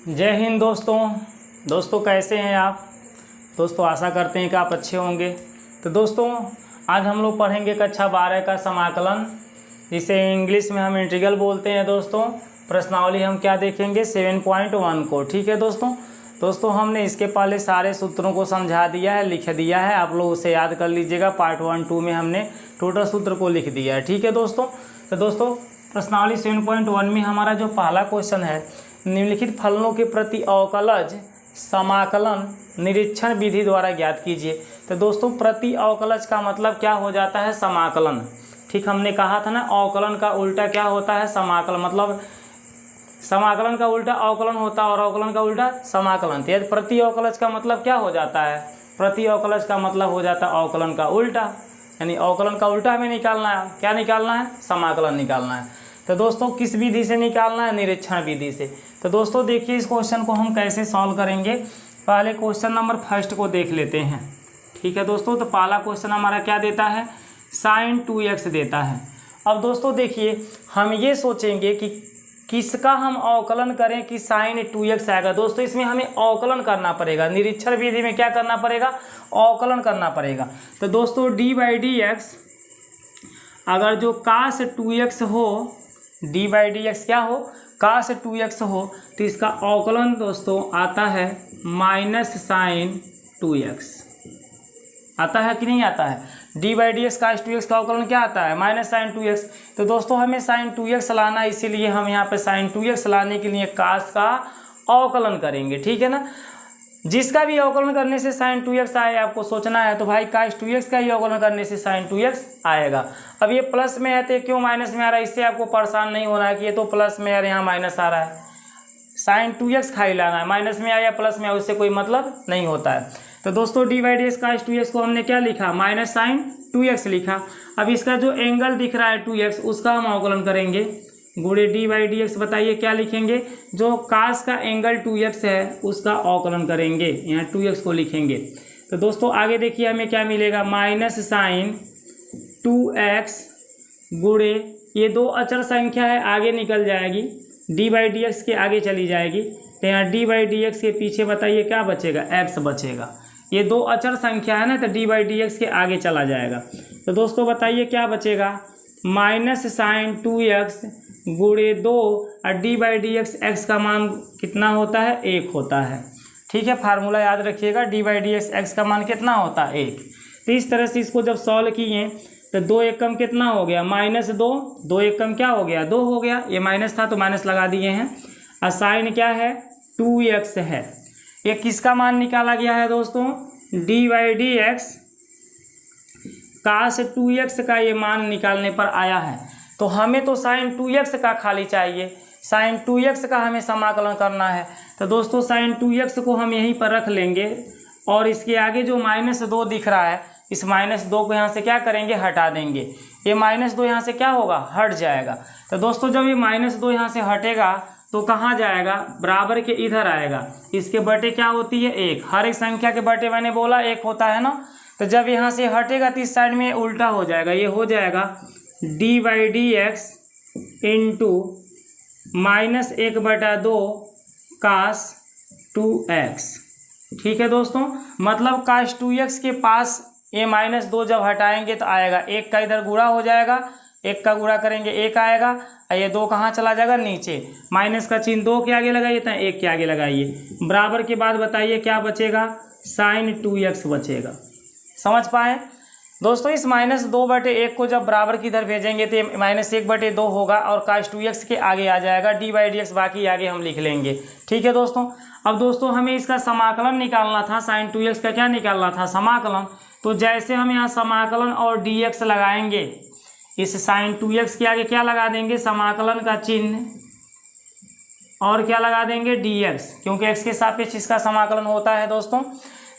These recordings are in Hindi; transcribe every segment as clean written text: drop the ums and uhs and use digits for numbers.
जय हिंद दोस्तों कैसे हैं आप दोस्तों। आशा करते हैं कि आप अच्छे होंगे। तो दोस्तों आज हम लोग पढ़ेंगे कक्षा 12 का समाकलन, जिसे इंग्लिश में हम इंटीग्रल बोलते हैं। दोस्तों प्रश्नावली हम क्या देखेंगे 7.1 को। ठीक है दोस्तों हमने इसके पहले सारे सूत्रों को समझा दिया है, लिख दिया है। आप लोग उसे याद कर लीजिएगा। पार्ट 1, 2 में हमने टोटल सूत्र को लिख दिया है। ठीक है दोस्तों। तो दोस्तों प्रश्नावली 7.1 में हमारा जो पहला क्वेश्चन है, निम्नलिखित फलनों के प्रति अवकलज समाकलन निरीक्षण विधि द्वारा ज्ञात कीजिए। तो दोस्तों प्रति अवकलज का मतलब क्या हो जाता है? समाकलन। ठीक, हमने कहा था ना अवकलन का उल्टा क्या होता है? समाकलन। मतलब समाकलन का उल्टा अवकलन होता है और अवकलन का उल्टा समाकलन। तो प्रति अवकलज का मतलब क्या हो जाता है? प्रति अवकलज का मतलब हो जाता है अवकलन का उल्टा, यानी अवकलन का उल्टा हमें निकालना है। क्या निकालना है? समाकलन निकालना है। तो दोस्तों किस विधि से निकालना है? निरीक्षण विधि से। तो दोस्तों देखिए इस क्वेश्चन को हम कैसे सॉल्व करेंगे। पहले क्वेश्चन नंबर फर्स्ट को देख लेते हैं। ठीक है दोस्तों, तो पहला क्वेश्चन हमारा क्या देता है? sin 2x देता है। अब दोस्तों देखिए हम ये सोचेंगे कि किसका हम अवकलन करें कि sin 2x आएगा। दोस्तों इसमें हमें अवकलन करना पड़ेगा। निरीक्षण विधि में क्या करना पड़ेगा? अवकलन करना पड़ेगा। तो दोस्तों d/dx अगर जो cos 2x हो, d/dx क्या हो? cos 2x हो, तो इसका अवकलन दोस्तों आता है -sin 2x। आता है कि नहीं आता है? d/dx cos 2x का अवकलन क्या आता है? -sin 2x। तो दोस्तों हमें sin 2x लाना है, इसीलिए हम यहाँ पे sin 2x लाने के लिए cos का अवकलन करेंगे। ठीक है ना। जिसका भी अवकलन करने से sin 2x आए आपको सोचना है, तो भाई cos 2x का ही अवकलन करने से sin 2x आएगा। अब ये प्लस में है तो क्यों माइनस में आ रहा है? इससे आपको परेशान नहीं होना है कि ये तो प्लस में और यहाँ माइनस आ रहा है। sin 2x खाई लाना है, माइनस में आया या प्लस में आया उससे कोई मतलब नहीं होता है। तो दोस्तों d/dx cos 2x को हमने क्या लिखा? -sin 2x लिखा। अब इसका जो एंगल दिख रहा है 2x, उसका हम अवकलन करेंगे गुणे d/dx। बताइए क्या लिखेंगे? जो cos का एंगल 2x है उसका अवकलन करेंगे, यहाँ 2x को लिखेंगे। तो दोस्तों आगे देखिए हमें क्या मिलेगा? -sin 2x गुणे ये दो अचर संख्या है, आगे निकल जाएगी, d/dx के आगे चली जाएगी। तो यहाँ d/dx के पीछे बताइए क्या बचेगा? x बचेगा। ये दो अचर संख्या है ना, तो d/dx के आगे चला जाएगा। तो दोस्तों बताइए क्या बचेगा? -sin 2x गुणे 2 और d/dx x का मान कितना होता है? 1 होता है। ठीक है, फार्मूला याद रखिएगा। d/dx x का मान कितना होता है? 1। तो इस तरह से इसको जब सॉल्व किए तो 2 एकम कितना हो गया? -2। 2 एकम क्या हो गया? 2 हो गया। ये माइनस था तो माइनस लगा दिए हैं। और साइन क्या है? 2x है। ये किसका मान निकाला गया है दोस्तों? d/dx cos 2x का ये मान निकालने पर आया है। तो हमें तो sin 2x का खाली चाहिए, sin 2x का हमें समाकलन करना है। तो दोस्तों sin 2x को हम यहीं पर रख लेंगे और इसके आगे जो -2 दिख रहा है, इस -2 को यहाँ से क्या करेंगे? हटा देंगे। ये -2 यहाँ से क्या होगा? हट जाएगा। तो दोस्तों जब ये -2 यहाँ से हटेगा तो कहाँ जाएगा? बराबर के इधर आएगा। इसके बटे क्या होती है? 1। हर एक संख्या के बटे मैंने बोला 1 होता है ना। तो जब यहाँ से हटेगा तो इस साइड में उल्टा हो जाएगा। ये हो जाएगा d/dx इंटू -1/2 cos 2x। ठीक है दोस्तों, मतलब cos 2x के पास ये -2 जब हटाएंगे तो आएगा 1 का इधर गुणा हो जाएगा, 1 का गुणा करेंगे 1 आएगा, और ये 2 कहाँ चला जाएगा? नीचे। माइनस का चिन्ह 2 के आगे लगाइए तो 1 के आगे लगाइए। बराबर के बाद बताइए क्या बचेगा? sin 2x बचेगा। समझ पाए दोस्तों? इस -2/1 को जब बराबर की इधर भेजेंगे तो -1/2 होगा और cos 2x के आगे आ जाएगा। d/dx बाकी आगे हम लिख लेंगे। ठीक है दोस्तों। अब दोस्तों हमें इसका समाकलन निकालना था। sin 2x का क्या निकालना था? समाकलन। तो जैसे हम यहाँ समाकलन और dx लगाएंगे, इस sin 2x के आगे क्या लगा देंगे? समाकलन का चिन्ह, और क्या लगा देंगे? dx, क्योंकि x के सापेक्ष इसका समाकलन होता है दोस्तों।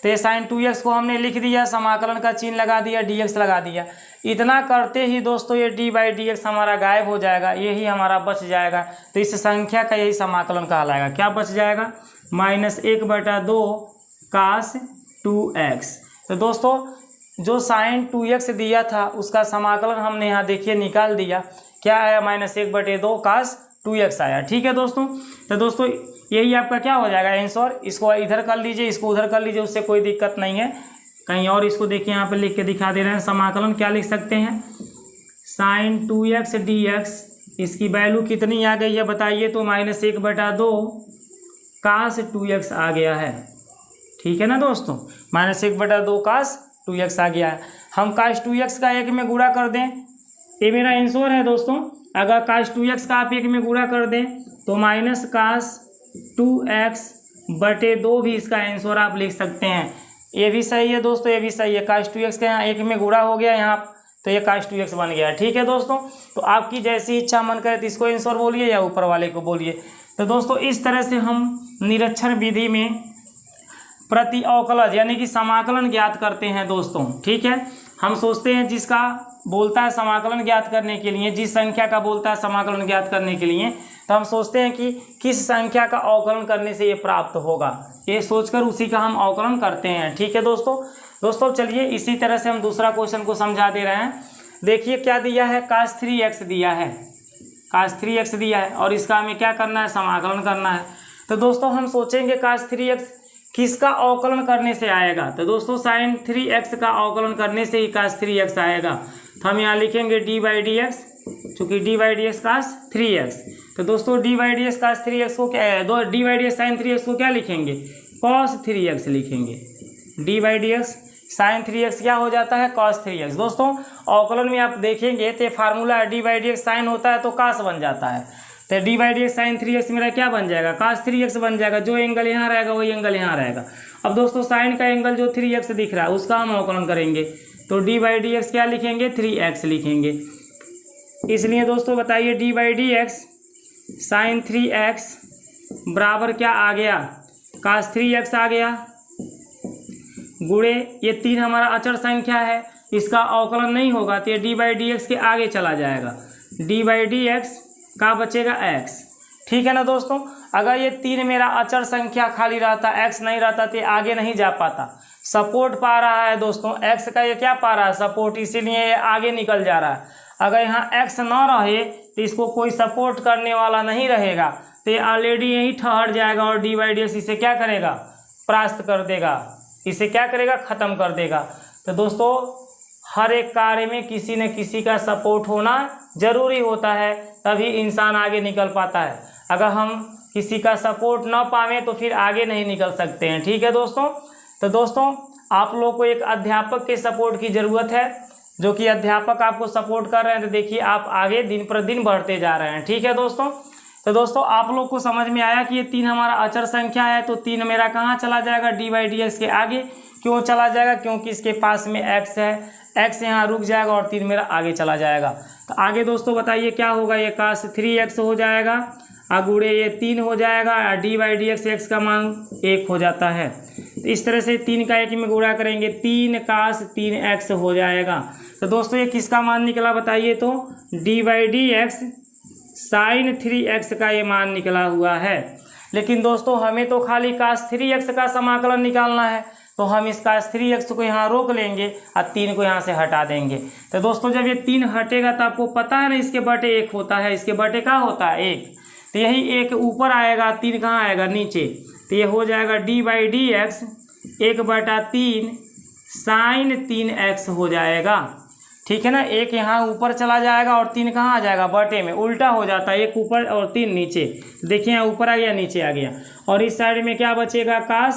तो ये sin 2x को हमने लिख दिया, समाकलन का चिन्ह लगा दिया, dx लगा दिया। इतना करते ही दोस्तों ये d/dx हमारा गायब हो जाएगा, यही हमारा बच जाएगा। तो इस संख्या का यही समाकलन कहलाएगा। क्या बच जाएगा? -1/2 cos 2x। तो दोस्तों जो sin 2x दिया था उसका समाकलन हमने यहाँ देखिए निकाल दिया। क्या आया? -1/2 cos 2x आया। ठीक है दोस्तों, तो दोस्तों यही आपका क्या हो जाएगा आंसर। इसको इधर कर लीजिए, इसको उधर कर लीजिए, उससे कोई दिक्कत नहीं है। कहीं और इसको देखिए यहाँ पे लिख के दिखा दे रहे हैं। समाकलन क्या लिख सकते हैं, sin 2x dx, इसकी वैल्यू कितनी आ गई है बताइए, तो -1/2 cos 2x आ गया है। ठीक है ना दोस्तों, -1/2 cos 2x आ गया है। हम cos 2x का 1 में गुणा कर दें, ये मेरा आंसर है दोस्तों। अगर cos 2x का आप 1 में गुणा कर दें तो -cos 2x/2 भी इसका आंसर आप लिख सकते हैं। ये भी सही है दोस्तों, ये भी सही है। cos 2x का यहाँ 1 में गुणा हो गया यहाँ, तो ये cos 2x बन गया। ठीक है दोस्तों, तो आपकी जैसी इच्छा मन करे तो इसको आंसर बोलिए या ऊपर वाले को बोलिए। तो दोस्तों इस तरह से हम निरीक्षण विधि में प्रति अवकलज यानी कि समाकलन ज्ञात करते हैं दोस्तों। ठीक है, हम सोचते हैं जिसका बोलता है समाकलन ज्ञात करने के लिए, जिस संख्या का बोलता है समाकलन ज्ञात करने के लिए, तो हम सोचते हैं कि किस संख्या का अवकलन करने से ये प्राप्त होगा, ये सोचकर उसी का हम अवकलन करते हैं। ठीक है दोस्तों चलिए इसी तरह से हम दूसरा क्वेश्चन को समझा दे रहे हैं। देखिए क्या दिया है, cos 3x दिया है, cos 3x दिया है और इसका हमें क्या करना है, समाकलन करना है। तो दोस्तों हम सोचेंगे cos 3x किसका अवकलन करने से आएगा, तो दोस्तों sin 3x का अवकलन करने से ही cos 3x आएगा। तो हम यहाँ लिखेंगे d/dx, चूँकि d/dx cos 3x। तो दोस्तों d/dx cos 3x को क्या है, d/dx sin 3x को क्या लिखेंगे, cos 3x लिखेंगे। d/dx sin 3x क्या हो जाता है, cos 3x। दोस्तों अवकलन में आप देखेंगे तो फार्मूला d/dx sin होता है तो cos बन जाता है, तो d/dx sin 3x मेरा क्या बन जाएगा, cos 3x बन जाएगा। जो एंगल यहाँ रहेगा वही एंगल यहाँ रहेगा। अब दोस्तों साइन का एंगल जो 3x दिख रहा है उसका हम अवकलन करेंगे, तो d/dx क्या लिखेंगे, 3x लिखेंगे। इसलिए दोस्तों बताइए d/dx sin 3x बराबर क्या आ गया, cos 3x आ गया, गुणे ये 3 हमारा अचर संख्या है, इसका अवकलन नहीं होगा तो ये d/dx के आगे चला जाएगा, d/dx का बचेगा x। ठीक है ना दोस्तों, अगर ये 3 मेरा अचर संख्या खाली रहता, x नहीं रहता तो ये आगे नहीं जा पाता। सपोर्ट पा रहा है दोस्तों, x का ये क्या पा रहा है, सपोर्ट, इसीलिए ये आगे निकल जा रहा है। अगर यहाँ x ना रहे तो इसको कोई सपोर्ट करने वाला नहीं रहेगा, तो ये ऑलरेडी यहीं ठहर जाएगा और d/dx इसे क्या करेगा, परास्त कर देगा, इसे क्या करेगा, ख़त्म कर देगा। तो दोस्तों हर एक कार्य में किसी न किसी का सपोर्ट होना ज़रूरी होता है, तभी इंसान आगे निकल पाता है। अगर हम किसी का सपोर्ट ना पावें तो फिर आगे नहीं निकल सकते हैं। ठीक है दोस्तों, तो दोस्तों आप लोग को एक अध्यापक के सपोर्ट की ज़रूरत है, जो कि अध्यापक आपको सपोर्ट कर रहे हैं, तो देखिए आप आगे दिन पर दिन बढ़ते जा रहे हैं। ठीक है दोस्तों, तो दोस्तों आप लोग को समझ में आया कि ये 3 हमारा अचर संख्या है, तो 3 मेरा कहाँ चला जाएगा, d/dx के आगे। क्यों चला जाएगा, क्योंकि इसके पास में x है, x यहाँ रुक जाएगा और 3 मेरा आगे चला जाएगा। तो आगे दोस्तों बताइए क्या होगा, ये cos 3x हो जाएगा, गुणे ये 3 हो जाएगा, d/dx x का मान 1 हो जाता है। तो इस तरह से 3 का 1 में गुणा करेंगे, 3 cos 3x हो जाएगा। तो दोस्तों ये किसका मान निकला बताइए, तो d/dx sin 3x का ये मान निकला हुआ है। लेकिन दोस्तों हमें तो खाली cos 3x का समाकलन निकालना है, तो हम इस cos 3x को यहाँ रोक लेंगे और 3 को यहाँ से हटा देंगे। तो दोस्तों जब ये 3 हटेगा तो आपको पता है ना, इसके बटे 1 होता है, इसके बटे क्या होता है, 1। तो यही 1 ऊपर आएगा, 3 कहाँ आएगा, नीचे। तो ये हो जाएगा d/dx 1/3 sin 3x हो जाएगा। ठीक है ना, 1 यहाँ ऊपर चला जाएगा और 3 कहाँ आ जाएगा, बटे में, उल्टा हो जाता है, 1 ऊपर और 3 नीचे। देखिए यहाँ ऊपर आ गया, नीचे आ गया, और इस साइड में क्या बचेगा, cos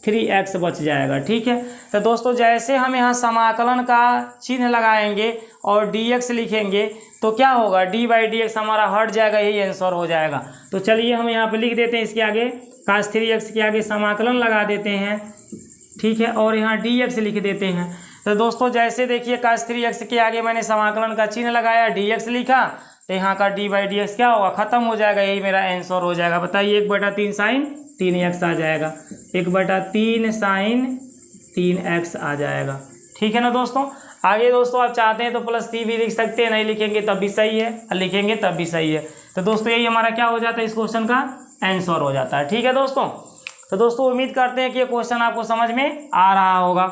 3x बच जाएगा। ठीक है, तो दोस्तों जैसे हम यहाँ समाकलन का चिन्ह लगाएंगे और dx लिखेंगे तो क्या होगा, d/dx हमारा हट जाएगा, यही आंसर हो जाएगा। तो चलिए हम यहाँ पे लिख देते हैं, इसके आगे cos 3x के आगे समाकलन लगा देते हैं। ठीक है, और यहाँ dx लिख देते हैं। तो दोस्तों जैसे देखिए cos 3x के आगे मैंने समाकलन का चिन्ह लगाया, dx लिखा, तो यहाँ का d/dx क्या होगा, ख़त्म हो जाएगा, यही मेरा आंसर हो जाएगा। बताइए 1/3 sin 3x आ जाएगा, 1/3 sin 3x आ जाएगा। ठीक है ना दोस्तों, आगे दोस्तों आप चाहते हैं तो +c भी लिख सकते हैं, नहीं लिखेंगे तब भी सही है, लिखेंगे तब भी सही है। तो दोस्तों यही हमारा क्या हो जाता है, इस क्वेश्चन का आंसर हो जाता है। ठीक है दोस्तों, तो दोस्तों उम्मीद करते हैं कि ये क्वेश्चन आपको समझ में आ रहा होगा।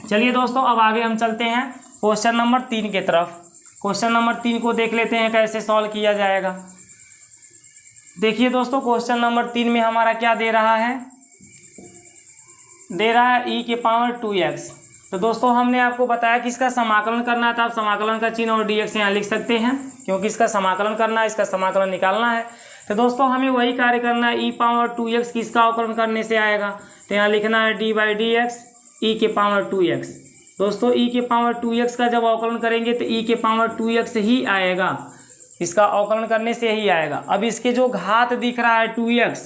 चलिए दोस्तों अब आगे हम चलते हैं क्वेश्चन नंबर 3 के तरफ। क्वेश्चन नंबर 3 को देख लेते हैं कैसे सॉल्व किया जाएगा। देखिए दोस्तों क्वेश्चन नंबर 3 में हमारा क्या दे रहा है, दे रहा है e के पावर 2x। तो दोस्तों हमने आपको बताया कि इसका समाकलन करना है, तो आप समाकलन का चिन्ह और dx यहाँ लिख सकते हैं, क्योंकि इसका समाकलन करना है, इसका समाकलन निकालना है। तो दोस्तों हमें वही कार्य करना है, e पावर 2x किसका अवकलन करने से आएगा, तो यहाँ लिखना है d/dx e के पावर 2x। दोस्तों e के पावर 2x का जब अवकलन करेंगे तो e के पावर 2x ही आएगा, इसका अवकलन करने से ही आएगा। अब इसके जो घात दिख रहा है 2x,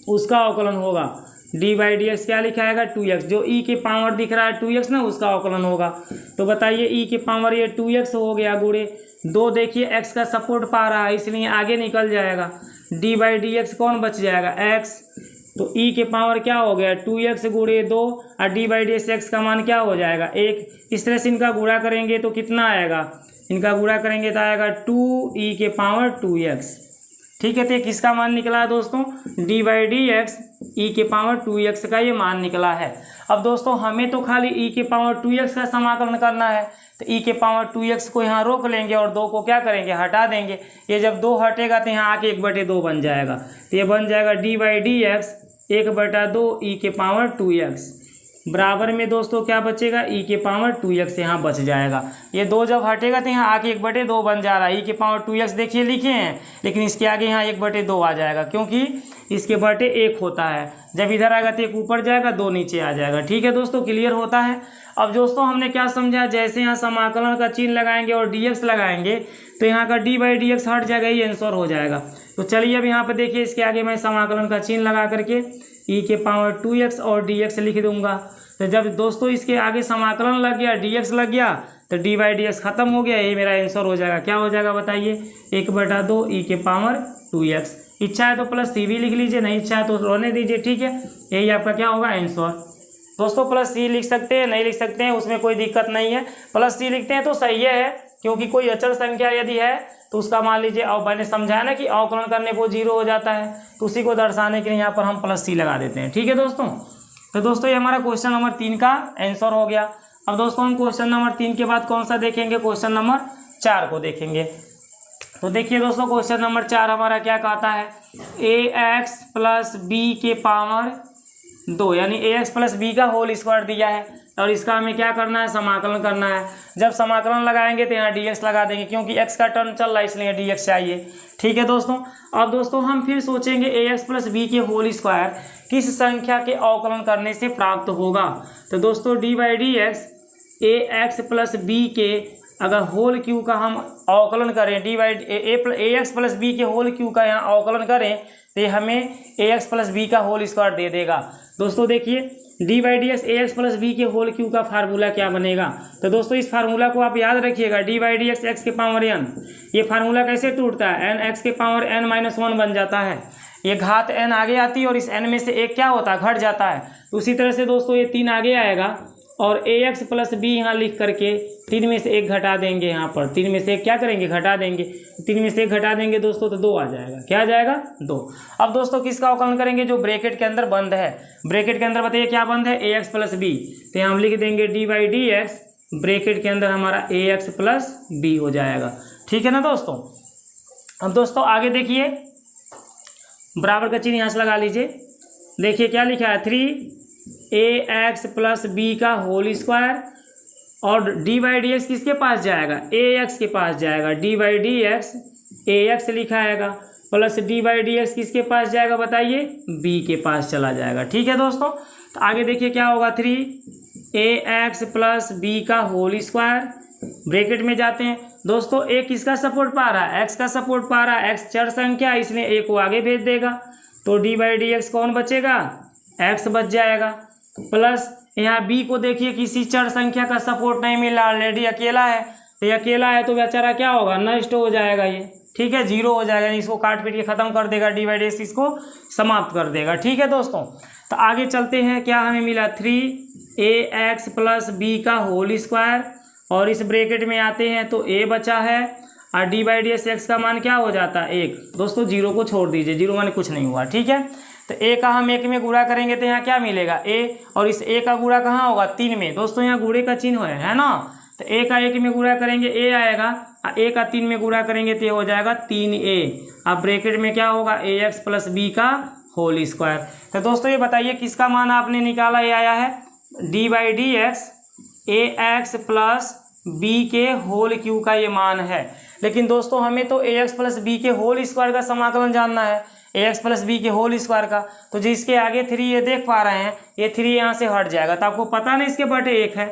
उसका अवकलन होगा, d/dx क्या लिखा आएगा 2x, जो e के पावर दिख रहा है 2x ना, उसका अवकलन होगा। तो बताइए e के पावर ये 2x हो गया गुणे 2, देखिए x का सपोर्ट पा रहा है इसलिए आगे निकल जाएगा, d/dx कौन बच जाएगा x, तो e के पावर क्या हो गया 2x गुणे 2 और d/dx x का मान क्या हो जाएगा 1। इस तरह से इनका गुणा करेंगे तो कितना आएगा, इनका गुणा करेंगे तो आएगा 2e के पावर 2x। ठीक है, तो किसका मान निकला है दोस्तों, d/dx e के पावर 2x का ये मान निकला है। अब दोस्तों हमें तो खाली e के पावर 2x का समाकलन करना है, तो e के पावर 2x को यहाँ रोक लेंगे और 2 को क्या करेंगे, हटा देंगे। ये जब 2 हटेगा तो यहाँ आके 1/2 बन जाएगा, तो ये बन जाएगा d/dx 1/2 e के पावर 2x बराबर में दोस्तों क्या बचेगा, e के पावर 2x यहाँ बच जाएगा। ये 2 जब हटेगा तो यहाँ आके 1/2 बन जा रहा है, e के पावर 2x देखिए लिखे हैं, लेकिन इसके आगे यहाँ 1/2 आ जाएगा, क्योंकि इसके बटे 1 होता है। जब इधर आएगा तो 1 ऊपर जाएगा, 2 नीचे आ जाएगा। ठीक है दोस्तों, क्लियर होता है। अब दोस्तों हमने क्या समझा, जैसे यहाँ समाकलन का चिन्ह लगाएंगे और dx लगाएंगे तो यहाँ का d/dx हट जाएगा, ये आंसर हो जाएगा। तो चलिए अब यहाँ पर देखिए, इसके आगे मैं समाकलन का चिन्ह लगा करके e के पावर 2x और dx लिख दूंगा। तो जब दोस्तों इसके आगे समाकलन लग गया, dx लग गया, तो d/dx खत्म हो गया, ये मेरा आंसर हो जाएगा। क्या हो जाएगा बताइए, 1/2 e के पावर 2x। इच्छा है तो प्लस सी भी लिख लीजिए, नहीं इच्छा है तो रहने दीजिए। ठीक है, यही आपका क्या होगा आंसर। दोस्तों प्लस सी लिख सकते हैं, नहीं लिख सकते हैं, उसमें कोई दिक्कत नहीं है। प्लस सी लिखते हैं तो सही है, क्योंकि कोई अचल संख्या यदि है तो उसका मान लीजिए, और मैंने समझाया ना कि अवकलन करने को 0 हो जाता है, तो उसी को दर्शाने के लिए यहाँ पर हम प्लस सी लगा देते हैं। ठीक है दोस्तों, तो दोस्तों ये हमारा क्वेश्चन नंबर 3 का आंसर हो गया। अब दोस्तों हम क्वेश्चन नंबर 3 के बाद कौन सा देखेंगे, क्वेश्चन नंबर 4 को देखेंगे। तो देखिए दोस्तों क्वेश्चन नंबर 4 हमारा क्या कहता है, ax + b के पावर 2, यानी ax + b का होल स्क्वायर दिया है, और इसका हमें क्या करना है, समाकलन करना है। जब समाकलन लगाएंगे तो यहाँ dx लगा देंगे, क्योंकि x का टर्म चल रहा है इसलिए dx चाहिए। ठीक है दोस्तों, अब दोस्तों हम फिर सोचेंगे ax + b के होल स्क्वायर किस संख्या के अवकलन करने से प्राप्त होगा। तो दोस्तों d/dx ax + b के अगर होल क्यू का हम अवकलन करें, ax + b के होल क्यू का यहाँ अवकलन करें तो ये हमें ax + b का होल स्क्वायर दे देगा। दोस्तों देखिए d/dx ax + b के होल क्यू का फार्मूला क्या बनेगा, तो दोस्तों इस फार्मूला को आप याद रखिएगा, d/dx x के पावर n। ये फार्मूला कैसे टूटता है, n x के पावर n-1 बन जाता है, ये घात n आगे आती है और इस n में से एक क्या होता है, घट जाता है। उसी तरह से दोस्तों ये 3 आगे आएगा और ax + b यहाँ लिख करके 3 में से 1 घटा देंगे, यहाँ पर 3 में से 1 क्या करेंगे, घटा देंगे। 3 में से 1 घटा देंगे दोस्तों तो 2 आ जाएगा, क्या आ जाएगा 2। अब दोस्तों किसका अवकलन करेंगे, जो ब्रैकेट के अंदर बंद है। ब्रैकेट के अंदर बताइए क्या बंद है, ax + b, तो यहाँ हम लिख देंगे d/dx ब्रैकेट के अंदर हमारा ax + b हो जाएगा। ठीक है ना दोस्तों। अब दोस्तों आगे देखिए, बराबर का चिन्ह यहाँ से लगा लीजिए। देखिए क्या लिखा है, 3ax + b का होल स्क्वायर, और d/dx किसके पास जाएगा, ax के पास जाएगा, d/dx ax लिखा आएगा, प्लस d/dx किसके पास जाएगा बताइए, b के पास चला जाएगा। ठीक है दोस्तों, तो आगे देखिए क्या होगा, 3ax + b का होल स्क्वायर, ब्रैकेट में जाते हैं दोस्तों, a किसका सपोर्ट पा रहा है, x का सपोर्ट पा रहा है, x चर संख्या इसलिए a को आगे भेज देगा, तो d/dx कौन बचेगा, x बच जाएगा, प्लस यहाँ b को देखिए किसी चर संख्या का सपोर्ट नहीं मिला, ऑलरेडी अकेला है, तो ये अकेला है तो बेचारा क्या होगा, नष्ट हो जाएगा ये। ठीक है, 0 हो जाएगा, इसको काट पीट के खत्म कर देगा, d/dx इसको समाप्त कर देगा। ठीक है दोस्तों, तो आगे चलते हैं, क्या हमें मिला, 3ax + b का होल स्क्वायर, और इस ब्रैकेट में आते हैं तो a बचा है, और d/dx x का मान क्या हो जाता है 1। दोस्तों 0 को छोड़ दीजिए, 0 माने कुछ नहीं हुआ। ठीक है, तो a का हम 1 में गुणा करेंगे तो यहाँ क्या मिलेगा a, और इस a का गुणा कहाँ होगा 3 में। दोस्तों यहाँ गुणे का चिन्ह है ना, तो a का 1 में गुणा करेंगे a आएगा, और a का 3 में गुणा करेंगे तो ये हो जाएगा 3a। अब ब्रैकेट में क्या होगा, ax प्लस बी का होल स्क्वायर। तो दोस्तों ये बताइए किसका मान आपने निकाला, ये आया है D by D X ax plus B के होल क्यू का ये मान है। लेकिन दोस्तों हमें तो ax प्लस बी के होल स्क्वायर का समाकलन जानना है, ax प्लस बी के होल स्क्वायर का। तो जिसके आगे 3 ये देख पा रहे हैं, ये 3 यहाँ से हट जाएगा, तो आपको पता नहीं इसके बटे 1 है।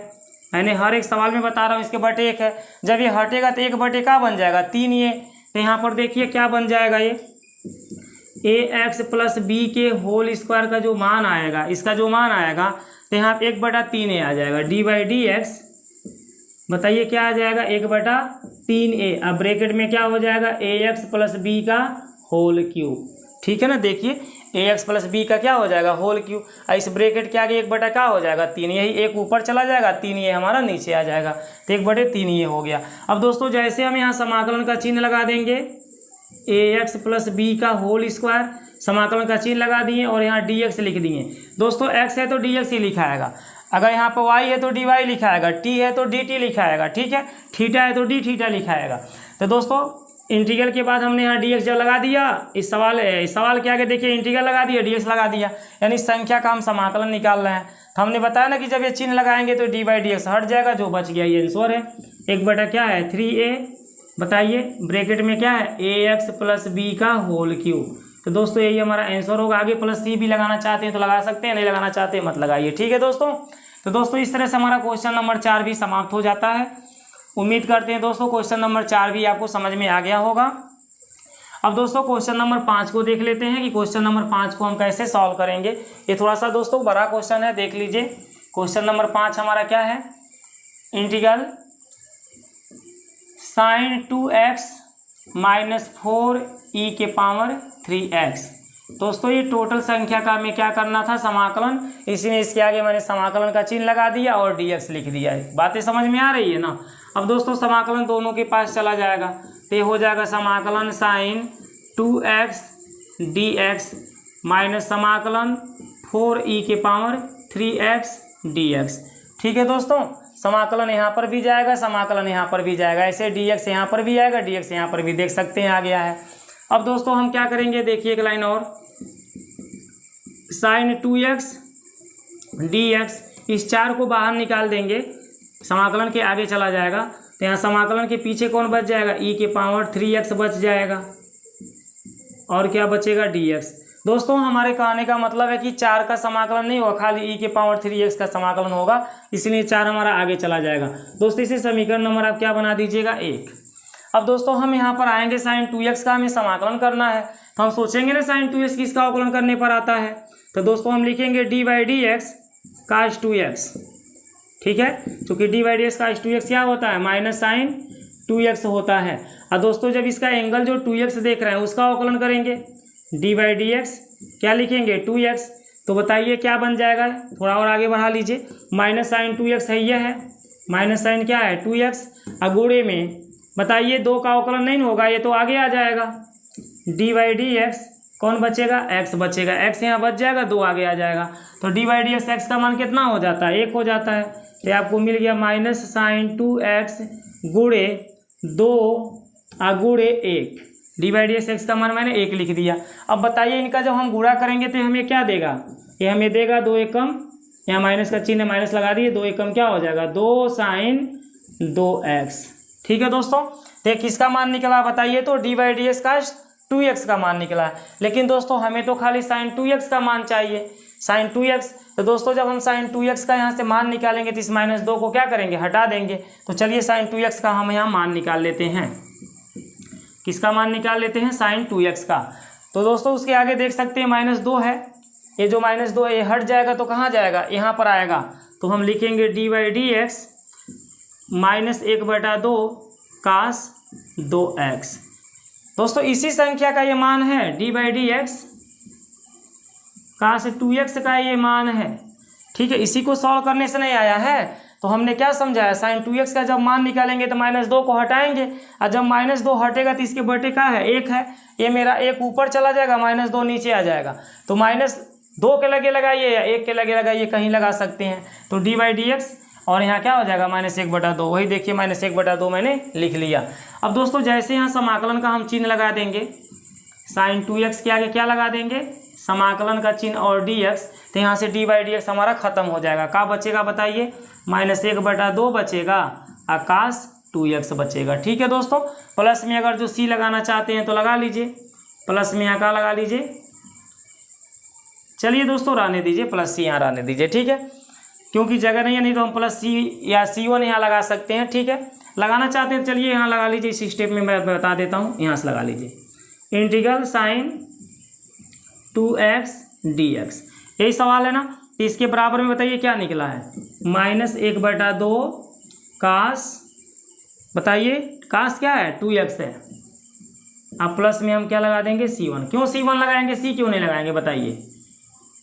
मैंने हर एक सवाल में बता रहा हूँ इसके बटे 1 है। जब ये हटेगा तो 1 बटे का बन जाएगा 3 ये। तो यहाँ पर देखिए क्या बन जाएगा, ये ax प्लस बी के होल स्क्वायर का जो मान आएगा, इसका जो मान आएगा तो यहाँ 1/3 आ जाएगा। डी बाई डी एक्स बताइए क्या आ जाएगा, 1/3a। अब ब्रैकेट में क्या हो जाएगा, ax प्लस बी का होल क्यूब। ठीक है ना, देखिए ax प्लस बी का क्या हो जाएगा, होल क्यूब। इस ब्रैकेट के आगे 1 क्या हो जाएगा, 3। यही 1 ऊपर चला जाएगा, 3 ये हमारा नीचे आ जाएगा, तो 1/3 ये हो गया। अब दोस्तों जैसे हम यहाँ समाकलन का चिन्ह लगा देंगे, ax प्लस बी का होल स्क्वायर, समाकलन का चिन्ह लगा दिए और यहाँ dx लिख दिए। दोस्तों x है तो dx ही लिखा आएगा, अगर यहाँ पर y है तो dy लिखा आएगा, t है तो dt लिखा आएगा, ठीक है, थीटा है तो d थीटा लिखा आएगा। तो दोस्तों इंटीग्रल के बाद हमने यहाँ dx जब लगा दिया, इस सवाल के आगे देखिए इंटीग्रल लगा दिया, dx लगा दिया, यानी संख्या का हम समाकलन निकाल रहे हैं। तो हमने बताया ना कि जब ये चिन्ह लगाएंगे तो डी बाई डी एक्स हट जाएगा, जो बच गया ये आंसर है। 1 क्या है 3a, बताइए ब्रैकेट में क्या है ax प्लस बी का होल क्यूब। तो दोस्तों यही हमारा आंसर होगा। आगे प्लस सी भी लगाना चाहते हैं तो लगा सकते हैं, नहीं लगाना चाहते हैं मत लगाइए, ठीक है दोस्तों। तो दोस्तों इस तरह से हमारा क्वेश्चन नंबर 4 भी समाप्त हो जाता है। उम्मीद करते हैं दोस्तों क्वेश्चन नंबर 4 भी आपको समझ में आ गया होगा। अब दोस्तों क्वेश्चन नंबर 5 को देख लेते हैं कि क्वेश्चन नंबर 5 को हम कैसे सॉल्व करेंगे। ये थोड़ा सा दोस्तों बड़ा क्वेश्चन है, देख लीजिए। क्वेश्चन नंबर 5 हमारा क्या है, integral sin 2x minus 4e के पावर 3x। दोस्तों ये टोटल संख्या का हमें क्या करना था, समाकलन, इसीलिए इसके आगे मैंने समाकलन का चिन्ह लगा दिया और dx लिख दिया है। बातें समझ में आ रही है ना। अब दोस्तों समाकलन दोनों के पास चला जाएगा, तो हो जाएगा समाकलन sin 2x dx माइनस समाकलन 4e के पावर 3x dx। ठीक है दोस्तों, समाकलन यहाँ पर भी जाएगा, समाकलन यहाँ पर भी जाएगा, ऐसे dx यहाँ पर भी आएगा, dx यहाँ पर भी देख सकते हैं आ गया है। अब दोस्तों हम क्या करेंगे, देखिए एक लाइन और, sin 2x dx, इस 4 को बाहर निकाल देंगे, समाकलन के आगे चला जाएगा, तो यहाँ समाकलन के पीछे कौन बच जाएगा, e के पावर 3x बच जाएगा, और क्या बचेगा dx। दोस्तों हमारे कहने का मतलब है कि 4 का समाकलन नहीं होगा, खाली e के पावर 3x का समाकलन होगा, इसलिए 4 हमारा आगे चला जाएगा। दोस्तों इसे समीकरण नंबर आप क्या बना दीजिएगा, 1। अब दोस्तों हम यहाँ पर आएंगे, sin 2x का हमें समाकलन करना है, तो हम सोचेंगे ना sin 2x किसका अवकलन करने पर आता है। तो दोस्तों हम लिखेंगे डी बाई डी एक्स काश 2x, ठीक है, क्योंकि डी बाई डी एक्स काश 2x क्या होता है, माइनस sin 2x होता है। और दोस्तों जब इसका एंगल जो 2x देख रहे हैं उसका अवकलन करेंगे, डी बाई डी एक्स क्या लिखेंगे 2x, तो बताइए क्या बन जाएगा, थोड़ा और आगे बढ़ा लीजिए, माइनस sin 2x है, यह है माइनस साइन क्या है 2x, अगुड़े में बताइए 2 का अवकलन नहीं होगा, ये तो आगे आ जाएगा, डी बाई डी एक्स कौन बचेगा, x बचेगा, x यहाँ बच जाएगा, 2 आगे आ जाएगा, तो D by D x x का मान कितना हो जाता है, 1 हो जाता है। तो आपको मिल गया माइनस sin 2x गुड़े 2 गुड़े 1, डी बाई डी एक्स का मान मैंने 1 लिख दिया। अब बताइए इनका जब हम गुणा करेंगे तो हमें क्या देगा, ये हमें देगा 2 एकम, यहाँ माइनस का चिन्ह माइनस लगा दिए, 2 एकम क्या हो जाएगा 2 sin 2x। ठीक है दोस्तों, तो किसका मान निकला बताइए, तो डी बाई डी एक्स का 2x का मान निकला है। लेकिन दोस्तों हमें तो खाली sin 2x का मान चाहिए, sin 2x। तो दोस्तों जब हम sin 2x का यहाँ से मान निकालेंगे तो इस -2 को क्या करेंगे, हटा देंगे। तो चलिए sin 2x का हम यहाँ मान निकाल लेते हैं, किसका मान निकाल लेते हैं, sin 2x का। तो दोस्तों उसके आगे देख सकते हैं -2 है, ये जो -2 है ये हट जाएगा तो कहाँ जाएगा, यहाँ पर आएगा, तो हम लिखेंगे D by D X -1/2 cos 2x। दोस्तों इसी संख्या का ये मान है, D by D X cos 2x का ये मान है। ठीक है, इसी को सॉल्व करने से नहीं आया है, तो हमने क्या समझाया, sin 2x का जब मान निकालेंगे तो -2 को हटाएंगे, और जब -2 हटेगा तो इसके बटे का है 1 है, ये मेरा 1 ऊपर चला जाएगा, -2 नीचे आ जाएगा, तो -2 के लगे लगाइए या 1 के लगे लगाइए, कहीं लगा सकते हैं। तो डी बाई डी एक्स और यहाँ क्या हो जाएगा -1/2। वही देखिए -1/2 मैंने लिख लिया। अब दोस्तों जैसे यहाँ समाकलन का हम चिन्ह लगा देंगे, sin 2x के आगे क्या लगा देंगे, समाकलन का चिन्ह और dx, तो यहाँ से d/dx हमारा खत्म हो जाएगा। क्या बचेगा बताइए, -1/2 बचेगा, आकाश 2x बचेगा। ठीक है दोस्तों, प्लस में अगर जो c लगाना चाहते हैं तो लगा लीजिए, प्लस में यहाँ का लगा लीजिए। चलिए दोस्तों रहने दीजिए, प्लस सी यहाँ रहने दीजिए, ठीक है, क्योंकि जगह नहीं है, नहीं तो हम प्लस सी या C1 यहाँ लगा सकते हैं। ठीक है, लगाना चाहते हैं चलिए यहाँ लगा लीजिए, इसी स्टेप में मैं बता देता हूँ, यहाँ से लगा लीजिए, इंटीग्रल sin 2x dx। यही सवाल है ना, तो इसके बराबर में बताइए क्या निकला है, -1/2 कास, बताइए कास क्या है, 2x है। अब प्लस में हम क्या लगा देंगे, C1। क्यों C1 लगाएंगे, C क्यों नहीं लगाएंगे बताइए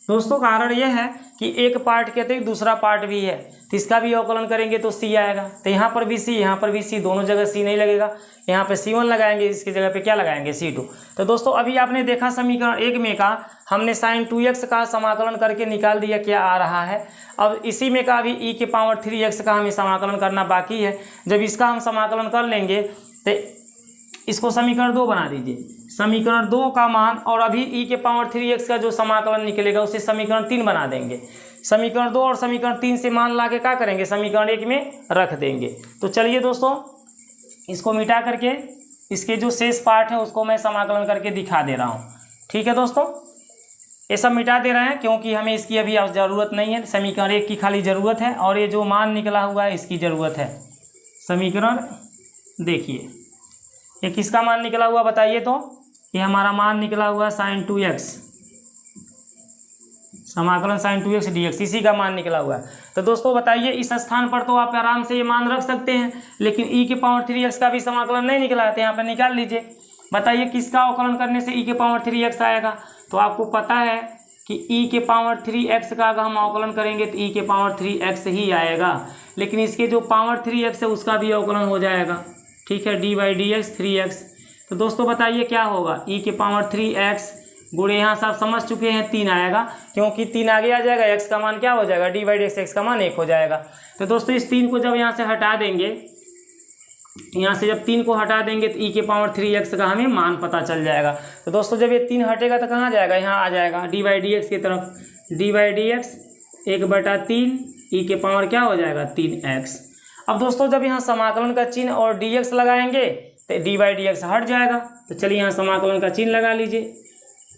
दोस्तों। कारण यह है कि एक पार्ट के अतिरिक्त दूसरा पार्ट भी है, तो इसका भी अवकलन करेंगे तो C आएगा। तो यहाँ पर भी C, यहाँ पर भी C, दोनों जगह C नहीं लगेगा, यहाँ पे C1 लगाएंगे, इसकी जगह पे क्या लगाएंगे, C2। तो दोस्तों अभी आपने देखा समीकरण 1 में का हमने sin 2x का समाकलन करके निकाल दिया क्या आ रहा है। अब इसी में का भी e⁻3x का हमें समाकलन करना बाकी है। जब इसका हम समाकलन कर लेंगे तो इसको समीकरण 2 बना दीजिए, समीकरण 2 का मान, और अभी e⁻3x का जो समाकलन निकलेगा उसे समीकरण 3 बना देंगे। समीकरण 2 और समीकरण 3 से मान ला के क्या करेंगे, समीकरण 1 में रख देंगे। तो चलिए दोस्तों इसको मिटा करके इसके जो शेष पार्ट है उसको मैं समाकलन करके दिखा दे रहा हूँ। ठीक है दोस्तों, ये सब मिटा दे रहे हैं क्योंकि हमें इसकी अभी ज़रूरत नहीं है, समीकरण 1 की खाली ज़रूरत है, और ये जो मान निकला हुआ है इसकी ज़रूरत है। समीकरण देखिए ये किसका मान निकला हुआ बताइए, तो ये हमारा मान निकला हुआ sin 2x, समाकलन sin 2x dx, इसी का मान निकला हुआ है। तो दोस्तों बताइए इस स्थान पर तो आप आराम से ये मान रख सकते हैं, लेकिन e⁻3x का भी समाकलन नहीं निकला है, तो यहाँ पर निकाल लीजिए। बताइए किसका अवकलन करने से e⁻3x आएगा, तो आपको पता है कि e⁻3x का अगर हम अवकलन करेंगे तो e⁻3x ही आएगा, लेकिन इसके जो पावर 3x है उसका भी अवकलन हो जाएगा। ठीक है, d/dx 3x। तो दोस्तों बताइए क्या होगा, e⁻3x गुणे यहाँ सब समझ चुके हैं 3 आएगा, क्योंकि 3 आगे आ जाएगा, x का मान क्या हो जाएगा, d/dx x का मान 1 हो जाएगा। तो दोस्तों इस 3 को जब यहाँ से हटा देंगे, यहाँ से जब 3 को हटा देंगे तो e⁻3x का हमें मान पता चल जाएगा। तो दोस्तों जब ये 3 हटेगा तो कहाँ जाएगा, यहाँ आ जाएगा d/dx की तरफ, d/dx 1/3 e के पावर क्या हो जाएगा 3x। अब दोस्तों जब यहाँ समाकलन का चिन्ह और dx लगाएंगे तो d/dx हट जाएगा। तो चलिए यहाँ समाकलन का चिन्ह लगा लीजिए,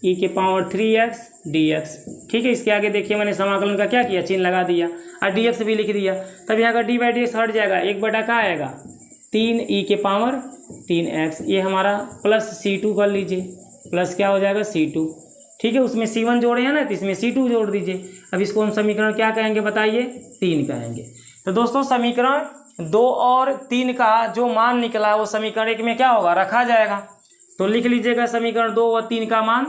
e⁻3x dx। ठीक है, इसके आगे देखिए मैंने समाकलन का क्या किया, चिन्ह लगा दिया और dx भी लिख दिया। तब यहाँ का d/dx हट जाएगा, 1/, क्या आएगा 3 e⁻3x। ये हमारा प्लस C2 कर लीजिए, प्लस क्या हो जाएगा C2। ठीक है, उसमें C1 जोड़े हैं ना, तो इसमें C2 जोड़ दीजिए। अब इसको हम समीकरण क्या कहेंगे बताइए, 3 कहेंगे। तो दोस्तों समीकरण 2 और 3 का जो मान निकला वो समीकरण 1 में क्या होगा, रखा जाएगा। तो लिख लीजिएगा समीकरण 2 और 3 का मान,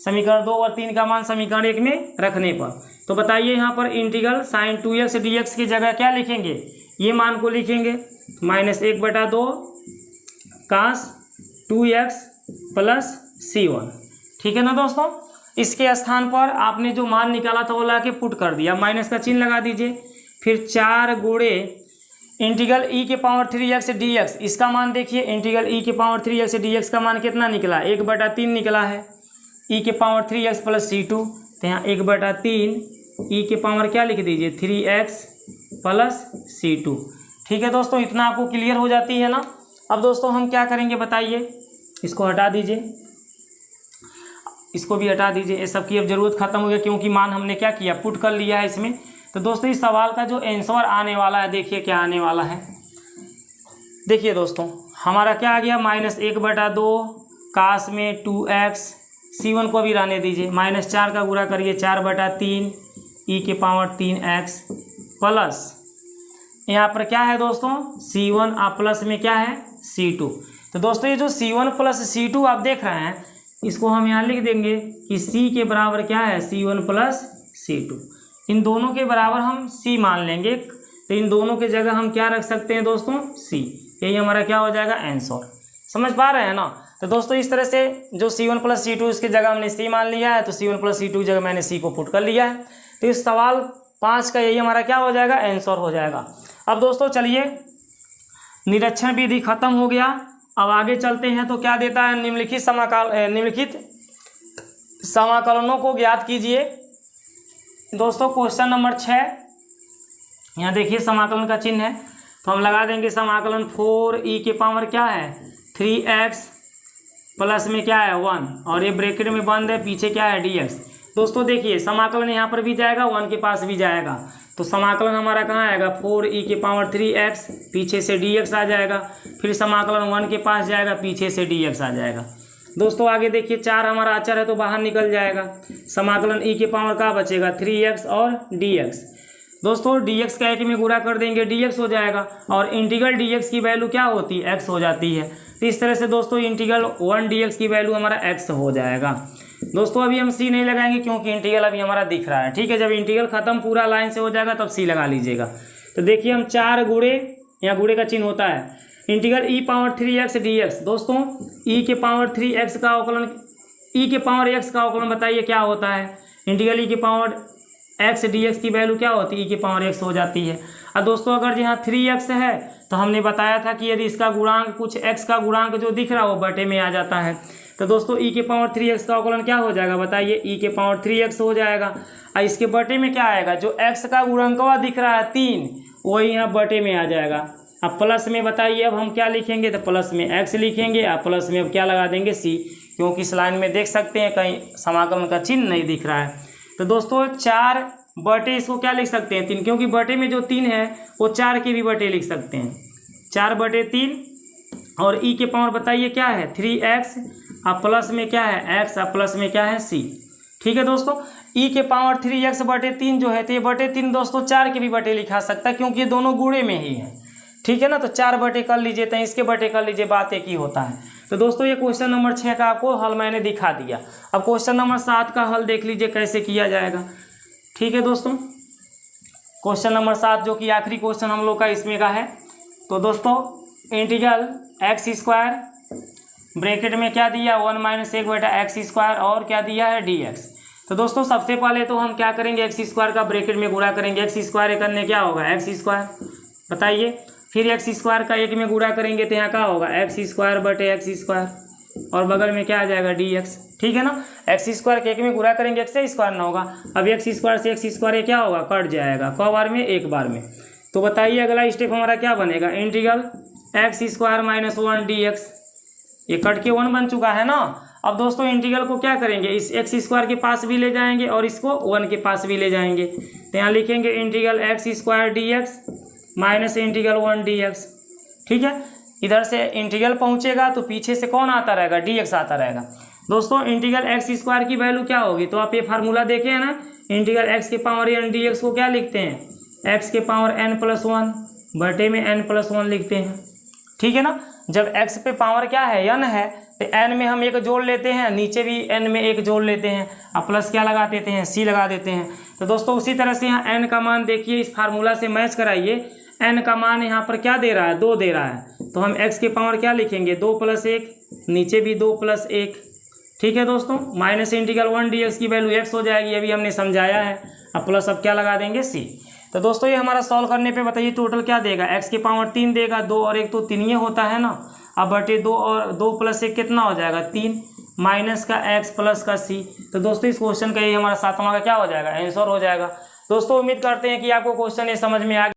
समीकरण 2 और 3 का मान समीकरण 1 में रखने पर। तो बताइए यहाँ पर इंटीग्रल sin 2x dx की जगह क्या लिखेंगे, ये मान को लिखेंगे -1/2 कास 2x प्लस C1। ठीक है ना दोस्तों, इसके स्थान पर आपने जो मान निकाला था वो ला के पुट कर दिया, माइनस का चिन्ह लगा दीजिए, फिर 4 गुणे इंटीग्रल e⁻3x dx। इसका मान देखिए, इंटीग्रल e⁻3x dx का मान कितना निकला, 1/3 निकला है, e⁻3x प्लस C2। तो यहाँ 1/3 e के पावर क्या लिख दीजिए 3x प्लस C2। ठीक है दोस्तों, इतना आपको क्लियर हो जाती है ना। अब दोस्तों हम क्या करेंगे बताइए, इसको हटा दीजिए, इसको भी हटा दीजिए, ये सब की अब ज़रूरत खत्म हो गई क्योंकि मान हमने क्या किया, पुट कर लिया है इसमें। तो दोस्तों इस सवाल का जो आंसर आने वाला है, देखिए क्या आने वाला है। देखिए दोस्तों हमारा क्या आ गया, -1/2 कास में 2x, C1 को भी रहने दीजिए, -4 का गुणा करिए 4/3 e⁻3x प्लस यहाँ पर क्या है दोस्तों C1 और प्लस में क्या है C2। तो दोस्तों ये जो C1 प्लस C2 आप देख रहे हैं, इसको हम यहाँ लिख देंगे कि C के बराबर क्या है C1 प्लस C2। इन दोनों के बराबर हम C मान लेंगे, तो इन दोनों के जगह हम क्या रख सकते हैं दोस्तों C। यही हमारा क्या हो जाएगा आंसर। समझ पा रहे हैं ना। तो दोस्तों इस तरह से जो C1 प्लस C2 इसकी जगह हमने C मान लिया है, तो C1 प्लस C2 की जगह मैंने C को पुट कर लिया है। तो इस सवाल 5 का यही हमारा क्या हो जाएगा, आंसर हो जाएगा। अब दोस्तों चलिए, निरीक्षण विधि खत्म हो गया। अब आगे चलते हैं तो क्या देता है, निम्नलिखित समाकलनों को ज्ञात कीजिए। दोस्तों क्वेश्चन नंबर 6, यहाँ देखिए समाकलन का चिन्ह है, तो हम लगा देंगे समाकलन 4e के पावर क्या है 3x प्लस में क्या है 1, और ये ब्रैकेट में बंद है, पीछे क्या है dx। दोस्तों देखिए समाकलन यहाँ पर भी जाएगा, 1 के पास भी जाएगा, तो समाकलन हमारा कहाँ आएगा 4e के पावर 3x, पीछे से dx आ जाएगा, फिर समाकलन 1 के पास जाएगा, पीछे से dx आ जाएगा। दोस्तों आगे देखिए 4 हमारा अचर है तो बाहर निकल जाएगा, समाकलन e के पावर का बचेगा 3x और dx। दोस्तों dx का 1 में गुणा कर देंगे dx हो जाएगा, और इंटीग्रल dx की वैल्यू क्या होती है, x हो जाती है। तो इस तरह से दोस्तों इंटीग्रल 1 dx की वैल्यू हमारा x हो जाएगा। दोस्तों अभी हम c नहीं लगाएंगे क्योंकि इंटीग्रल अभी हमारा दिख रहा है, ठीक है। जब इंटीग्रल खत्म पूरा लाइन से हो जाएगा तब c लगा लीजिएगा। तो देखिए हम 4 गुणे, यहाँ गुणे का चिन्ह होता है, integral e power 3x dx। दोस्तों e के पावर 3x का अवकलन, e के पावर x का अवकलन बताइए क्या होता है, इंटीग्रल e के पावर x dx की वैल्यू क्या होती है, e के पावर x हो जाती है। और दोस्तों अगर यहाँ 3x है तो हमने बताया था कि यदि इसका गुणांक कुछ x का गुणांक जो दिख रहा है वो बटे में आ जाता है। तो दोस्तों e के पावर 3x का अवकलन क्या हो जाएगा बताइए, e के पावर 3x हो जाएगा, और इसके बटे में क्या आएगा, जो x का गुणांकवा दिख रहा है 3, वही यहाँ बटे में आ जाएगा। अब प्लस में बताइए अब हम क्या लिखेंगे, तो प्लस में x लिखेंगे, और प्लस में अब क्या लगा देंगे c, क्योंकि इस लाइन में देख सकते हैं कहीं समाकलन का चिन्ह नहीं दिख रहा है। तो दोस्तों 4 बटे इसको क्या लिख सकते हैं 3, क्योंकि बटे में जो 3 है वो 4 के भी बटे लिख सकते हैं, 4 बटे 3, और e के पावर बताइए क्या है 3x, और प्लस में क्या है x, और प्लस में क्या है c, ठीक है दोस्तों। e के पावर 3x बटे 3 जो है, तो ये बटे 3 दोस्तों 4 के भी बटे लिखा सकता है, क्योंकि ये दोनों गुणे में ही है, ठीक है ना। तो 4 बटे कर लीजिए, तो इसके बटे कर लीजिए, बात एक ही होता है। तो दोस्तों ये क्वेश्चन नंबर 6 का आपको हल मैंने दिखा दिया। अब क्वेश्चन नंबर 7 का हल देख लीजिए कैसे किया जाएगा, ठीक है दोस्तों। क्वेश्चन नंबर 7 जो कि आखिरी क्वेश्चन हम लोग का इसमें का है। तो दोस्तों इंटीग्रल एक्स स्क्वायर ब्रैकेट में क्या दिया 1 - 1/x², और क्या दिया है dx। तो दोस्तों सबसे पहले तो हम क्या करेंगे, एक्स स्क्वायर का ब्रैकेट में गुणा करेंगे, एक्स स्क्वायर करने क्या होगा एक्स स्क्वायर बताइए, फिर एक्स स्क्वायर का 1 में गुणा करेंगे तो यहाँ क्या होगा x² बटे x², और बगल में क्या आ जाएगा dx, ठीक है ना। एक्स स्क्वायर के 1 में गुणा करेंगे एक्स स्क्वायर ना होगा, अब एक्स स्क्वायर से एक्स स्क्वायर क्या होगा कट जाएगा, क बार में एक बार में। तो बताइए अगला स्टेप हमारा क्या बनेगा, इंटीग्रल x² - 1 dx, ये कट के 1 बन चुका है ना। अब दोस्तों इंटीग्रल को क्या करेंगे, इस x² के पास भी ले जाएंगे और इसको 1 के पास भी ले जाएंगे, तो यहाँ लिखेंगे integral x² dx minus integral 1 dx, ठीक है। इधर से इंटीग्रल पहुंचेगा तो पीछे से कौन आता रहेगा dx आता रहेगा। दोस्तों इंटीग्रल x² की वैल्यू क्या होगी, तो आप ये फार्मूला देखे हैं ना, इंटीग्रल x के पावर n dx को क्या लिखते हैं, x के पावर n+1 बटे में n+1 लिखते हैं, ठीक है ना। जब x पे पावर क्या है n है, तो n में हम 1 जोड़ लेते हैं, नीचे भी n में 1 जोड़ लेते हैं, अब प्लस क्या लगा देते हैं c लगा देते हैं। तो दोस्तों उसी तरह से यहाँ n का मान देखिए, इस फार्मूला से मैच कराइए, n का मान यहाँ पर क्या दे रहा है 2 दे रहा है, तो हम x के पावर क्या लिखेंगे 2 + 1, नीचे भी 2 + 1, ठीक है दोस्तों। माइनस इंटीग्रल 1 dx की वैल्यू x हो जाएगी, अभी हमने समझाया है, अब प्लस अब क्या लगा देंगे c। तो दोस्तों ये हमारा सॉल्व करने पे बताइए टोटल क्या देगा, x के पावर 3 देगा, 2 और 1 तो 3 ही होता है ना, अब बटे 2 और 2 + 1 कितना हो जाएगा 3, माइनस का x प्लस का c। तो दोस्तों इस क्वेश्चन का ये हमारा 7वां का क्या हो जाएगा आंसर हो जाएगा। दोस्तों उम्मीद करते हैं कि आपको क्वेश्चन ये समझ में आ